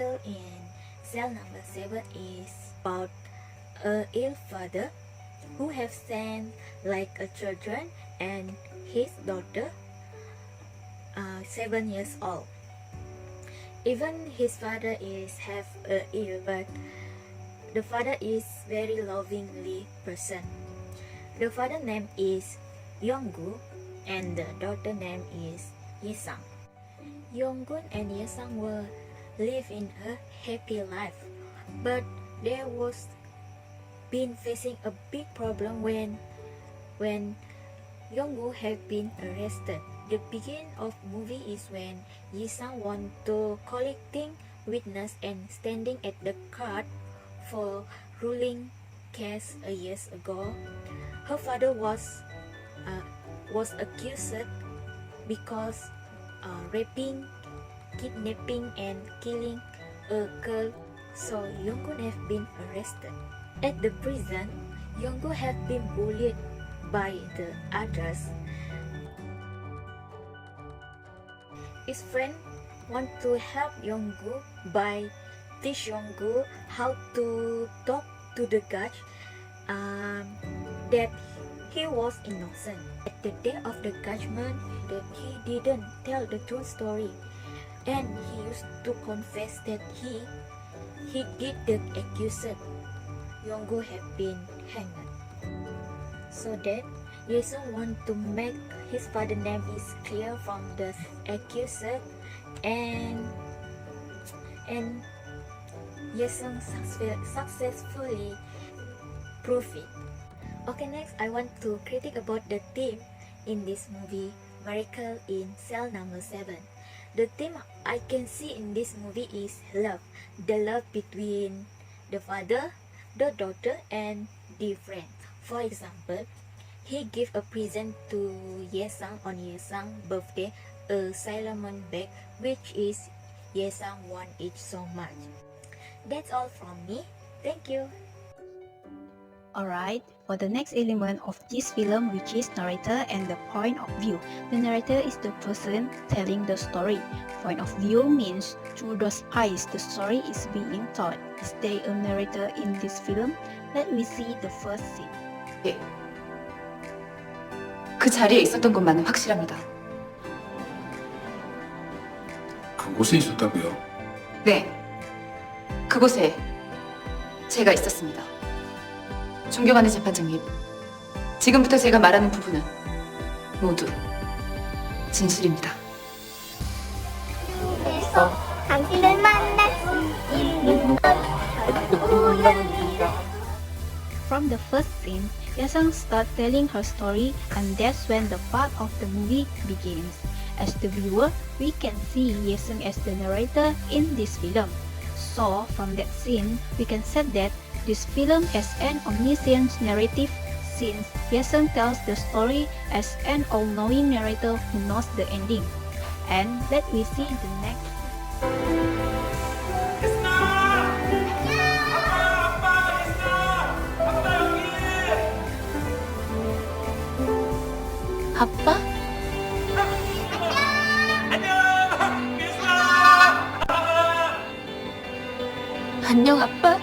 Miracle in Cell number 7 is about a ill father who have sent like a children and his daughter 7 years old. Even his father is have ill, but the father is very lovingly person. The father name is Yonggu and the daughter name is Yesang. Yonggun and Yesang were live in a happy life, but there was been facing a big problem when Yonggu have been arrested. The beginning of movie is when Yesang want to collecting witness and standing at the court for ruling case a years ago. Her father was accused because raping, kidnapping and killing a girl, so Yonggun have been arrested. At the prison, Yonggun have been bullied by the others. His friend want to help Yonggu by teach Yonggu how to talk to the judge that he was innocent. At the day of the judgment, that he didn't tell the true story, and he used to confess that he did the accused. Yonggu have been hanged. So that Yesung want to make his father name is clear from the accused, and Yesung successfully prove it. Okay, next I want to critique about the theme in this movie, Miracle in Cell number 7. The theme I can see in this movie is love. The love between the father, the daughter and the friend. For example, he gave a present to Yesang on Yesang's birthday, a Solomon bag, which is Yesang want it so much. That's all from me. Thank you. Alright, for the next element of this film, which is narrator and the point of view. The narrator is the person telling the story. Point of view means through those eyes the story is being told. Is there a narrator in this film? Let me see the first scene. 예. 그 자리에 있었던 것만은 확실합니다. 그곳에 있었다고요? 네, 그곳에 제가 있었습니다. 존경하는 재판장님, 지금부터 제가 말하는 부분은 모두 진실입니다. 그래서 당신을 만날 수 있는 건 우연이다. From the first scene, Yesung starts telling her story, and that's when the part of the movie begins. As the viewer, we can see Yesung as the narrator in this film. So, from that scene, we can say that this film has an omniscient narrative, since Yesung tells the story as an all-knowing narrator who knows the ending. And let me see the next. 아빠? 안녕, 아빠?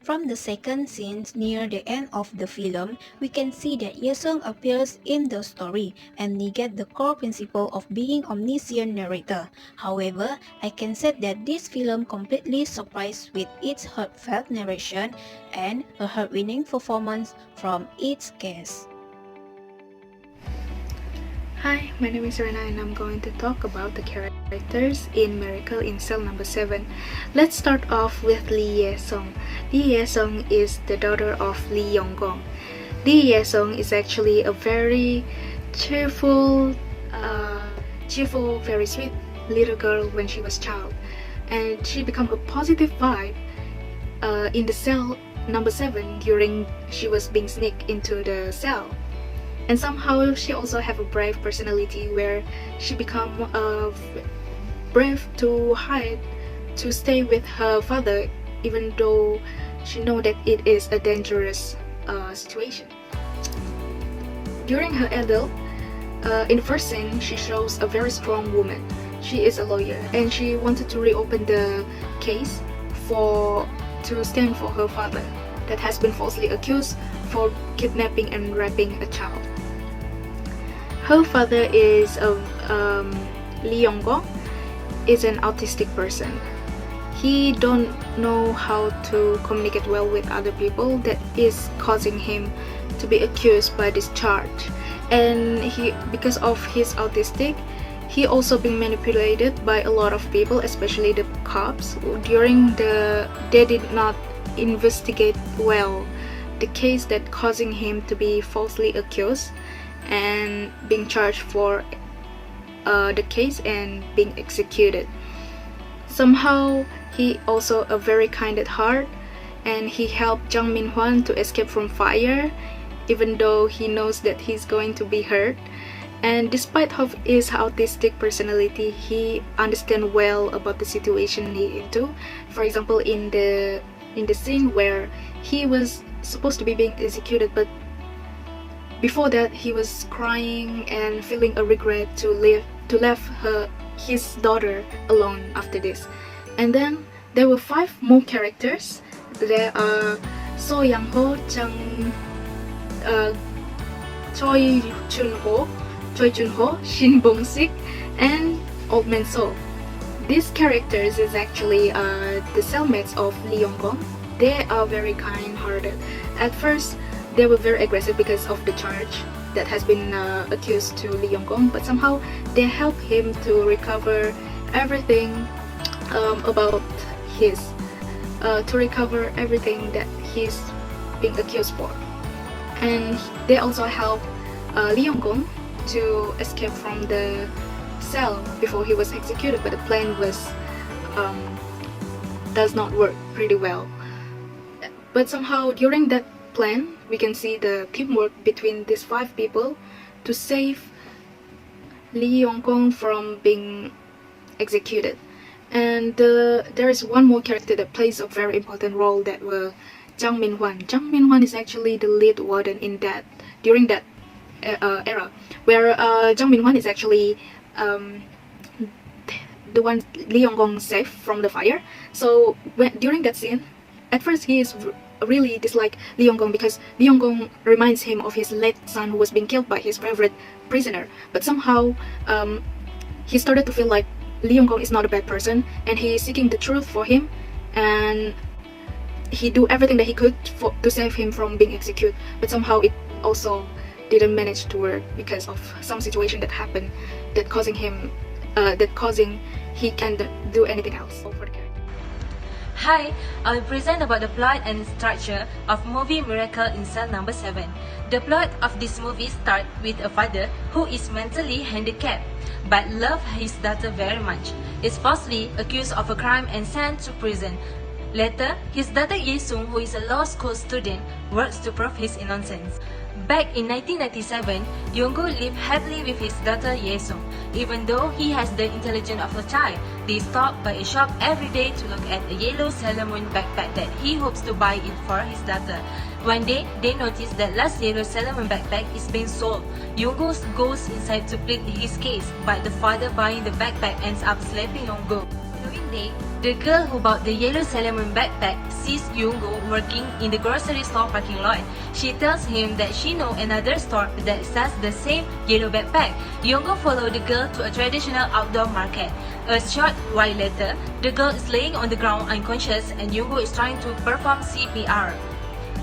From the second scene near the end of the film, we can see that Yesung appears in the story and negate the core principle of being omniscient narrator. However, I can say that this film completely surprised with its heartfelt narration and a heart-winning performance from its cast. Hi, my name is Rena and I'm going to talk about the characters in Miracle in Cell number 7. Let's start off with Lee Ye-sung. Lee Ye-sung is the daughter of Lee Yong-gong. Lee Ye-sung is actually a very cheerful, very sweet little girl when she was a child. And she became a positive vibe in the cell number 7 during she was being sneaked into the cell. And somehow she also have a brave personality where she become brave to hide, to stay with her father even though she know that it is a dangerous situation. During her adult, in the first scene, she shows a very strong woman. She is a lawyer and she wanted to reopen the case to stand for her father that has been falsely accused for kidnapping and raping a child. Her father is Lee Yong-gong, is an autistic person. He don't know how to communicate well with other people. That is causing him to be accused by this charge. And because of his autistic, he also been manipulated by a lot of people, especially the cops. They did not investigate well the case that causing him to be falsely accused and being charged for the case and being executed. Somehow he also a very kind at heart, and he helped Jang Min-hwan to escape from fire even though he knows that he's going to be hurt. And despite of his autistic personality, he understands well about the situation he into. For example, in the scene where he was supposed to be being executed, but before that he was crying and feeling a regret to leave his daughter alone after this. And then there were 5 more characters. There are So Yang-ho, Choi Jun-ho, Shin Bong-sik, and Old Man So. These characters is actually the cellmates of Lee Yong-gong. They are very kind-hearted. At first, they were very aggressive because of the charge that has been accused to Lee Yong-gong, but somehow they help him to recover everything to recover everything that he's being accused for. And they also help Lee Yong-gong to escape from the cell before he was executed, but the plan does not work pretty well. But somehow during that plan, we can see the teamwork between these 5 people to save Lee Yong-gong from being executed. And there is one more character that plays a very important role, that was Jang Min-hwan. Jang Min-hwan is actually the lead warden during that era, where Jang Min-hwan is actually the one Lee Yong-gong saved from the fire. So during that scene, at first he is really dislike Lee Yong-gong because Lee Yong-gong reminds him of his late son who was being killed by his favorite prisoner. But somehow he started to feel like Lee Yong-gong is not a bad person, and he is seeking the truth for him, and he do everything that he could to save him from being executed. But somehow it also didn't manage to work because of some situation that happened that causing he can't do anything else. Hi, I'll present about the plot and structure of movie Miracle in Cell Number 7. The plot of this movie starts with a father who is mentally handicapped but loves his daughter very much, is falsely accused of a crime and sent to prison. Later, his daughter Ye-sung, who is a law school student, works to prove his innocence. Back in 1997, Yong-go lived happily with his daughter Ye-sung. Even though he has the intelligence of a child, they stop by a shop every day to look at a yellow Sailor Moon backpack that he hopes to buy it for his daughter. One day, they notice that last yellow Sailor Moon backpack is being sold. Yong-go goes inside to plead his case, but the father buying the backpack ends up slapping Yong-go. Following day, the girl who bought the yellow Sailor Moon backpack sees Yong-go working in the grocery store parking lot. She tells him that she knows another store that sells the same yellow backpack. Yong-go follows the girl to a traditional outdoor market. A short while later, the girl is laying on the ground unconscious and Yong-go is trying to perform CPR.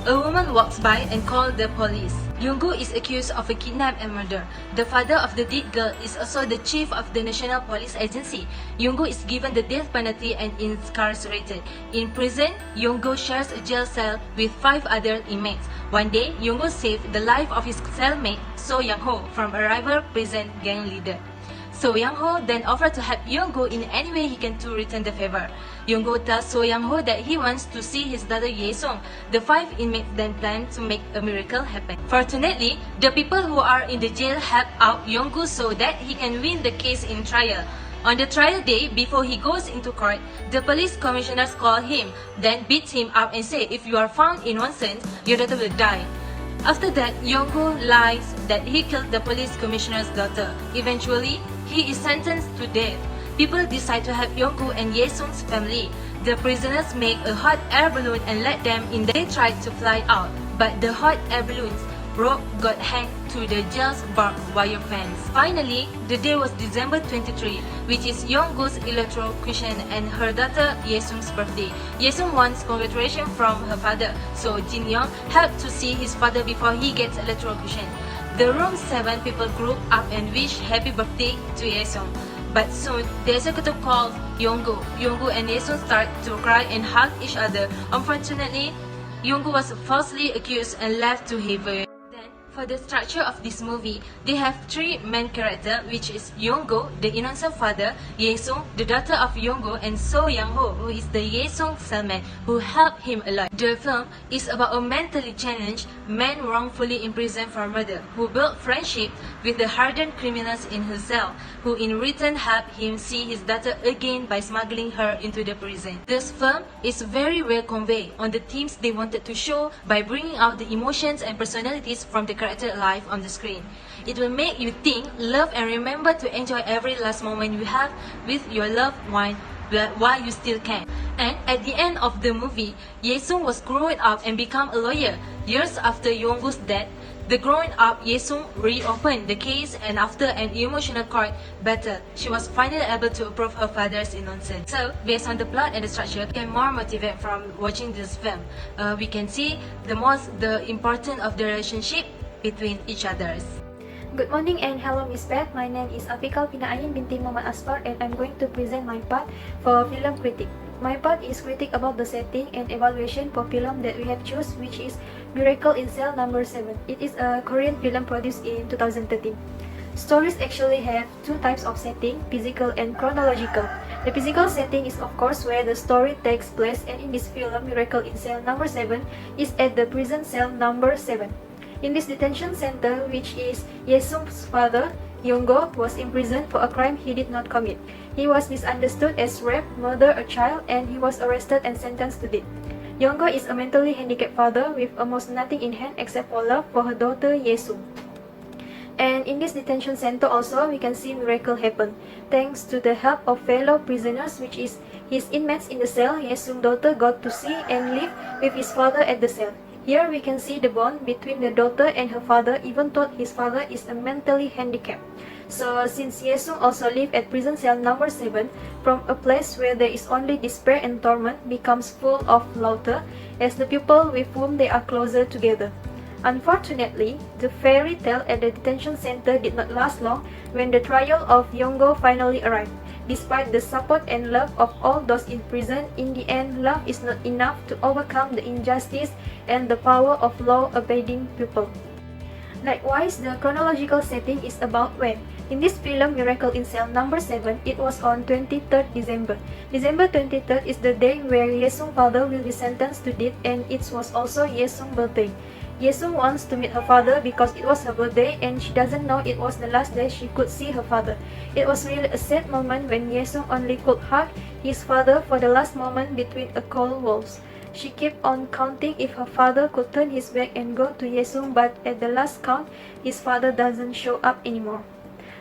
A woman walks by and calls the police. Yong-go is accused of a kidnap and murder. The father of the dead girl is also the chief of the National Police Agency. Yong-go is given the death penalty and incarcerated. In prison, Yong-go shares a jail cell with 5 other inmates. One day, Yong-go saved the life of his cellmate, So Yang-ho, from a rival prison gang leader. So Yang-ho then offers to help Yong-go in any way he can to return the favor. Yong-go tells So Yang-ho that he wants to see his daughter Ye-sung. The 5 inmates then plan to make a miracle happen. Fortunately, the people who are in the jail help out Yong-go so that he can win the case in trial. On the trial day, before he goes into court, the police commissioners call him, then beat him up and say, "If you are found innocent, your daughter will die." After that, Yongo lies that he killed the police commissioner's daughter. Eventually, he is sentenced to death. People decide to help Yongo and Ye-sung's family. The prisoners make a hot air balloon and let them in. They tried to fly out, but the hot air balloon's rope got hanged to the jail's barbed wire fence. Finally, the day was December 23, which is Yongo's electrocution and her daughter Ye-sung's birthday. Ye-sung wants congratulations from her father, so Jin-young helped to see his father before he gets electrocution. The room 7 people group up and wish happy birthday to Ye-sung. But soon, the executive calls Yongo. Yongo and Ye-sung start to cry and hug each other. Unfortunately, Yongo was falsely accused and left to heaven. For the structure of this movie, they have 3 main characters, which is Yongo, the innocent father, Ye-sung, the daughter of Yongo, and So Young-ho, who is the Ye-sung cellmate who helped him a lot. The film is about a mentally challenged man wrongfully imprisoned for murder, who built friendship with the hardened criminals in his cell, who in return helped him see his daughter again by smuggling her into the prison. This film is very well conveyed on the themes they wanted to show by bringing out the emotions and personalities from the character live on the screen. It will make you think, love, and remember to enjoy every last moment you have with your loved one while you still can. And at the end of the movie, Ye-sung was growing up and become a lawyer. Years after Yongo's death, the growing up Ye-sung reopened the case, and after an emotional court battle, she was finally able to approve her father's innocence. So, based on the plot and the structure, you can more motivate from watching this film. We can see the important of the relationship between each others. Good morning and hello Miss Beth. My name is Afikal Pinaayin binti Muhammad Asfar and I'm going to present my part for film critic. My part is critic about the setting and evaluation for film that we have choose, which is Miracle in Cell number 7. It is a Korean film produced in 2013. Stories actually have 2 types of setting, physical and chronological. The physical setting is of course where the story takes place, and in this film Miracle in Cell number 7 is at the prison cell number 7. In this detention center, which is Ye-sung's father, Yongo was imprisoned for a crime he did not commit. He was misunderstood as rape, murder a child, and he was arrested and sentenced to death. Yongo is a mentally handicapped father with almost nothing in hand except for love for her daughter Ye-sung. And in this detention center also, we can see miracle happen. Thanks to the help of fellow prisoners, which is his inmates in the cell, Ye-sung's daughter got to see and live with his father at the cell. Here we can see the bond between the daughter and her father, even though his father is a mentally handicapped. So since Ye-sung also lived at prison cell number 7, from a place where there is only despair and torment becomes full of laughter as the people with whom they are closer together. Unfortunately, the fairy tale at the detention center did not last long when the trial of Yongo finally arrived. Despite the support and love of all those in prison, in the end, love is not enough to overcome the injustice and the power of law-abiding people. Likewise, the chronological setting is about when. In this film, Miracle in Cell number 7, it was on 23rd December. December 23rd is the day where Ye-sung's father will be sentenced to death, and it was also Ye-sung's birthday. Ye-sung wants to meet her father because it was her birthday and she doesn't know it was the last day she could see her father. It was really a sad moment when Ye-sung only could hug his father for the last moment between a cold walls. She kept on counting if her father could turn his back and go to Ye-sung, but at the last count, his father doesn't show up anymore.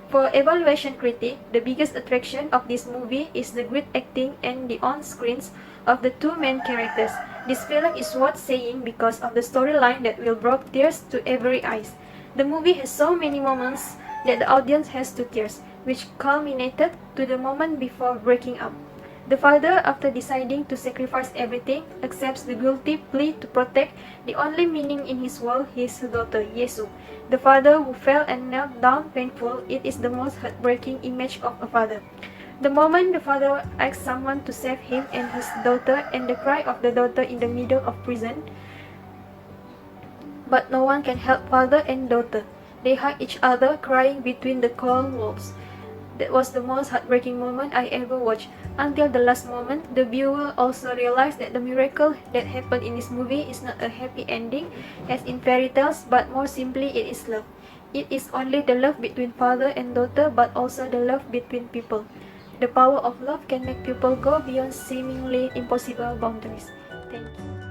For evaluation critic, the biggest attraction of this movie is the great acting and the on-screens of the 2 main characters. This film is worth saying because of the storyline that will bring tears to every eyes. The movie has so many moments that the audience has to tears, which culminated to the moment before breaking up. The father, after deciding to sacrifice everything, accepts the guilty plea to protect the only meaning in his world, his daughter, Ye-sung. The father who fell and knelt down painful, it is the most heartbreaking image of a father. The moment the father asks someone to save him and his daughter, and the cry of the daughter in the middle of prison. But no one can help father and daughter. They hug each other, crying between the cold walls. That was the most heartbreaking moment I ever watched. Until the last moment, the viewer also realized that the miracle that happened in this movie is not a happy ending as in fairy tales, but more simply it is love. It is only the love between father and daughter, but also the love between people. The power of love can make people go beyond seemingly impossible boundaries. Thank you.